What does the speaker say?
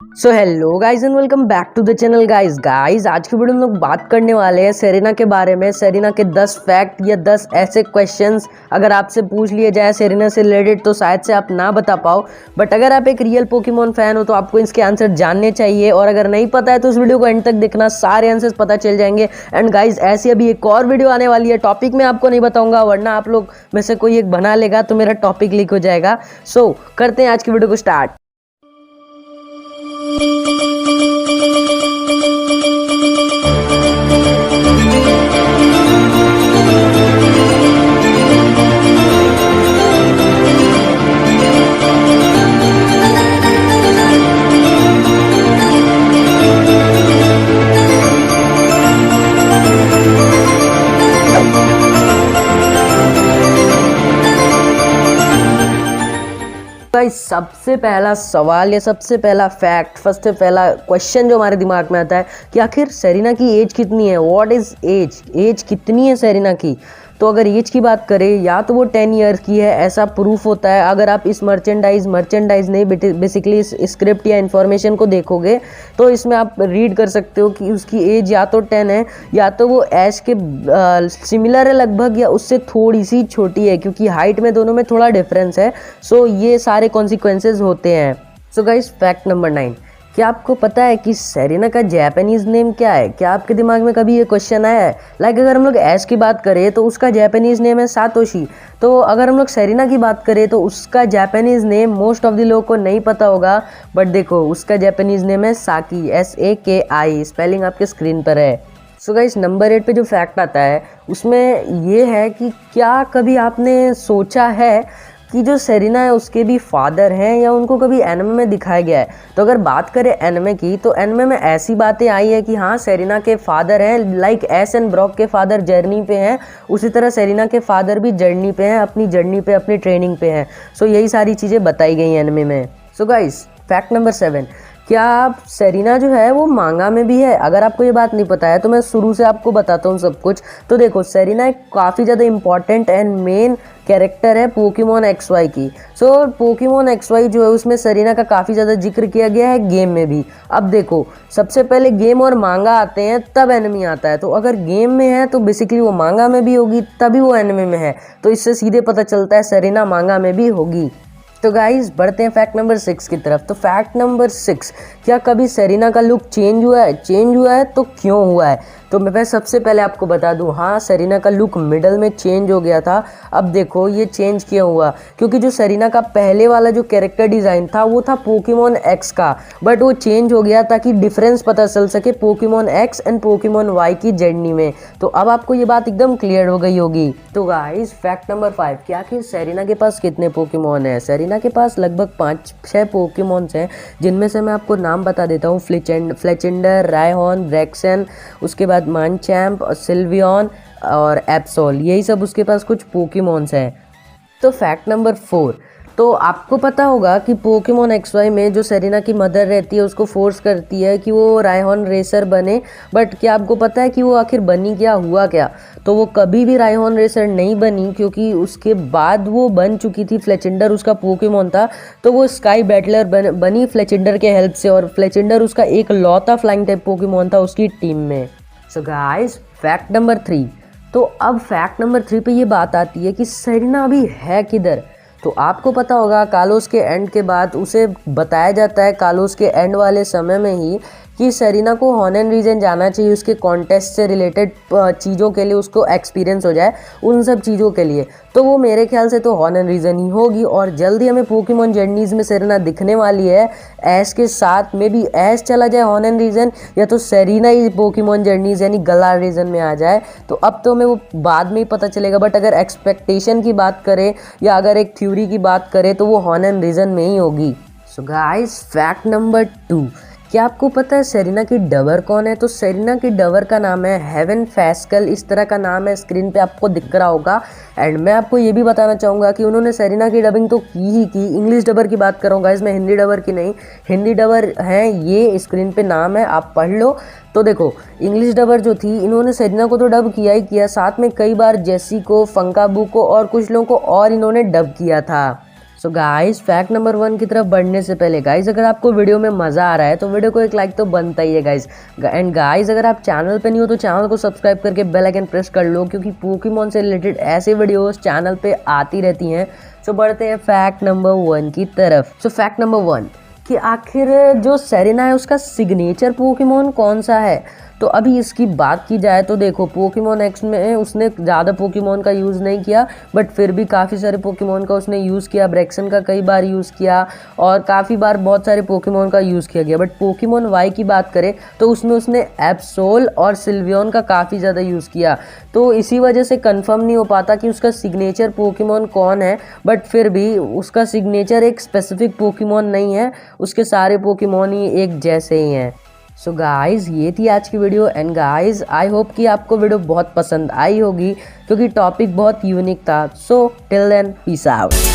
So hello guys and welcome back to the channel guys आज की video में लोग बात करने वाले हैं सेरेना के बारे में। सेरेना के 10 फैक्ट या 10 ऐसे क्वेश्चंस अगर आपसे पूछ लिए जाए सेरेना से रिलेटेड तो शायद से आप ना बता पाओ, बट अगर आप एक रियल पोकेमॉन फैन हो तो आपको इसके आंसर जानने चाहिए। और अगर नहीं पता है तो उस वीडियो को एंड तक देखना, सारे आंसर्स पता चल जाएंगे। एंड गाइज ऐसी अभी एक और वीडियो आने वाली है, टॉपिक मैं आपको नहीं बताऊंगा वरना आप लोग में से कोई एक बना लेगा तो मेरा टॉपिक लीक हो जाएगा। सो करते हैं आज की वीडियो को स्टार्ट। गाइस सबसे पहला सवाल या सबसे पहला फैक्ट, फर्स्ट पहला क्वेश्चन जो हमारे दिमाग में आता है कि आखिर सेरेना की एज कितनी है। व्हाट इज एज, एज कितनी है सेरेना की। तो अगर एज की बात करें या तो वो 10 ईयर की है, ऐसा प्रूफ होता है अगर आप इस मर्चेंडाइज नहीं बेसिकली इस स्क्रिप्ट या इन्फॉर्मेशन को देखोगे तो इसमें आप रीड कर सकते हो कि उसकी एज या तो 10 है या तो वो ऐश के सिमिलर है लगभग, या उससे थोड़ी सी छोटी है क्योंकि हाइट में दोनों में थोड़ा डिफरेंस है। सो ये सारे कॉन्सिक्वेंसेज होते हैं। सो गाइस फैक्ट नंबर 9, क्या आपको पता है कि सेरेना का जापानीज नेम क्या है। क्या आपके दिमाग में कभी ये क्वेश्चन आया है। अगर हम लोग ऐश की बात करें तो उसका जापानीज नेम है सातोशी। तो अगर हम लोग सेरेना की बात करें तो उसका Japanese name most of the लोग को नहीं पता होगा, बट देखो उसका जापानीज नेम है साकी, SAKI। स्पेलिंग आपके स्क्रीन पर है। सो गाइस नंबर 8 पे जो फैक्ट आता है उसमें ये है कि क्या कभी आपने सोचा है कि जो सेरेना है उसके भी फादर हैं या उनको कभी एनिमे में दिखाया गया है। तो अगर बात करें एनिमे की तो एनिमे में ऐसी बातें आई है कि हाँ सेरेना के फादर हैं, लाइक एश एंड ब्रॉक के फादर जर्नी पे हैं, उसी तरह सेरेना के फादर भी जर्नी पे हैं, अपनी जर्नी पे अपनी ट्रेनिंग पे हैं। सो यही सारी चीज़ें बताई गई एनिमे में। सो गाइस फैक्ट नंबर 7, क्या आप सेरेना जो है वो मांगा में भी है। अगर आपको ये बात नहीं पता है तो मैं शुरू से आपको बताता हूँ सब कुछ। तो देखो सेरेना एक काफ़ी ज़्यादा इंपॉर्टेंट एंड मेन कैरेक्टर है पोकेमॉन XY की। सो पोकेमॉन XY जो है उसमें सेरेना का काफ़ी ज़्यादा जिक्र किया गया है गेम में भी। अब देखो सबसे पहले गेम और मांगा आते हैं तब एनिमे आता है, तो अगर गेम में है तो बेसिकली वो मांगा में भी होगी तभी वो एनिमे में है। तो इससे सीधे पता चलता है सेरेना मांगा में भी होगी। तो गाइज बढ़ते हैं फैक्ट नंबर 6 की तरफ। तो फैक्ट नंबर 6, क्या कभी सेरेना का लुक चेंज हुआ है। चेंज हुआ है तो क्यों हुआ है। तो मैं सबसे पहले आपको बता दूं, हाँ सेरेना का लुक मिडल में चेंज हो गया था। अब देखो ये चेंज क्यों हुआ, क्योंकि जो सेरेना का पहले वाला जो कैरेक्टर डिज़ाइन था वो था पोकेमॉन X का, बट वो चेंज हो गया ताकि डिफरेंस पता चल सके Pokemon X and Pokemon Y की जर्नी में। तो अब आपको ये बात एकदम क्लियर हो गई होगी। तो गाइस फैक्ट नंबर 5, क्या कि सेरेना के पास कितने पोकेमॉन है। सेरेना के पास लगभग 5-6 पोकेमॉन्स हैं, जिनमें से मैं आपको नाम बता देता हूँ। फ्लेचेंडर, रायहॉर्न, ब्रेक्सन, उसके बाद मानचैम्प, सिल्वियन और एप्सोल, यही सब उसके पास कुछ पोकेमॉन्स हैं। तो फैक्ट नंबर 4, तो आपको पता होगा कि पोकेमॉन XY में जो सेरेना की मदर रहती है उसको फोर्स करती है कि वो रायहॉर्न रेसर बने, बट क्या आपको पता है कि वो आखिर बनी क्या, हुआ क्या। तो वो कभी भी रायहॉर्न रेसर नहीं बनी क्योंकि उसके बाद वो बन चुकी थी, फ्लेचेंडर उसका पोकेमॉन था, तो वो स्काई बैटलर बनी फ्लेचेंडर के हेल्प से, और फ्लेचेंडर उसका एक लौता फ्लाइंग टाइप पोकेमॉन था उसकी टीम में। सो गाइस फैक्ट नंबर 3, तो अब फैक्ट नंबर 3 पे ये बात आती है कि सेरेना अभी है किधर। तो आपको पता होगा कालोस के एंड के बाद उसे बताया जाता है कालोस के एंड वाले समय में ही कि सेरेना को हॉनन रीजन जाना चाहिए, उसके कॉन्टेस्ट से रिलेटेड चीज़ों के लिए उसको एक्सपीरियंस हो जाए, उन सब चीज़ों के लिए। तो वो मेरे ख्याल से तो हॉनन रीजन ही होगी, और जल्दी हमें पोकेमॉन जर्नीज में सेरेना दिखने वाली है। ऐश के साथ में भी ऐश चला जाए हॉनन रीजन, या तो सेरेना ही पोकेमॉन जर्नीज यानी गलार रीजन में आ जाए। तो अब तो हमें वो बाद में ही पता चलेगा, बट अगर एक्सपेक्टेशन की बात करें या अगर एक थ्योरी की बात करें तो वो हॉनन रीजन में ही होगी। सो गाइस फैक्ट नंबर 2, क्या आपको पता है सेरेना की डबर कौन है। तो सेरेना की डबर का नाम है हेवन फैस्कल, इस तरह का नाम है, स्क्रीन पे आपको दिख रहा होगा। एंड मैं आपको ये भी बताना चाहूँगा कि उन्होंने सेरेना की डबिंग तो की ही की, इंग्लिश डबर की बात कर रहा हूँ गाइस मैं, हिंदी डबर की नहीं। हिंदी डबर हैं ये, स्क्रीन पे नाम है, आप पढ़ लो। तो देखो इंग्लिश डबर जो थी इन्होंने सेरेना को तो डब किया ही किया, साथ में कई बार जेसी को, फंकाबू को और कुछ लोगों को और इन्होंने डब किया था। सो गाइस फैक्ट नंबर 1 की तरफ बढ़ने से पहले गाइस अगर आपको वीडियो में मज़ा आ रहा है तो वीडियो को एक लाइक तो बनता ही है गाइस। एंड गाइस अगर आप चैनल पे नहीं हो तो चैनल को सब्सक्राइब करके बेल आइकन प्रेस कर लो, क्योंकि पोकेमॉन से रिलेटेड ऐसे वीडियोस चैनल पे आती रहती हैं। सो बढ़ते हैं फैक्ट नंबर 1 की तरफ। सो फैक्ट नंबर 1 कि आखिर जो सेरेना है उसका सिग्नेचर पोकेमॉन कौन सा है। तो अभी इसकी बात की जाए तो देखो पोकेमॉन एक्स में उसने ज़्यादा पोकेमॉन का यूज़ नहीं किया, बट फिर भी काफ़ी सारे पोकेमॉन का उसने यूज़ किया। ब्रेक्सन का कई बार यूज़ किया और काफ़ी बार बहुत सारे पोकेमॉन का यूज़ किया गया। बट पोकेमॉन वाई की बात करें तो उसमें उसने एप्सोल और सिल्वियन का काफ़ी ज़्यादा यूज़ किया। तो इसी वजह से कंफर्म नहीं हो पाता कि उसका सिग्नेचर पोकेमॉन कौन है, बट फिर भी उसका सिग्नेचर एक स्पेसिफिक पोकेमॉन नहीं है, उसके सारे पोकेमॉन ही एक जैसे ही हैं। सो गाइज़ ये थी आज की video. And guys I hope कि आपको वीडियो बहुत पसंद आई होगी, क्योंकि टॉपिक बहुत यूनिक था। So till then peace out.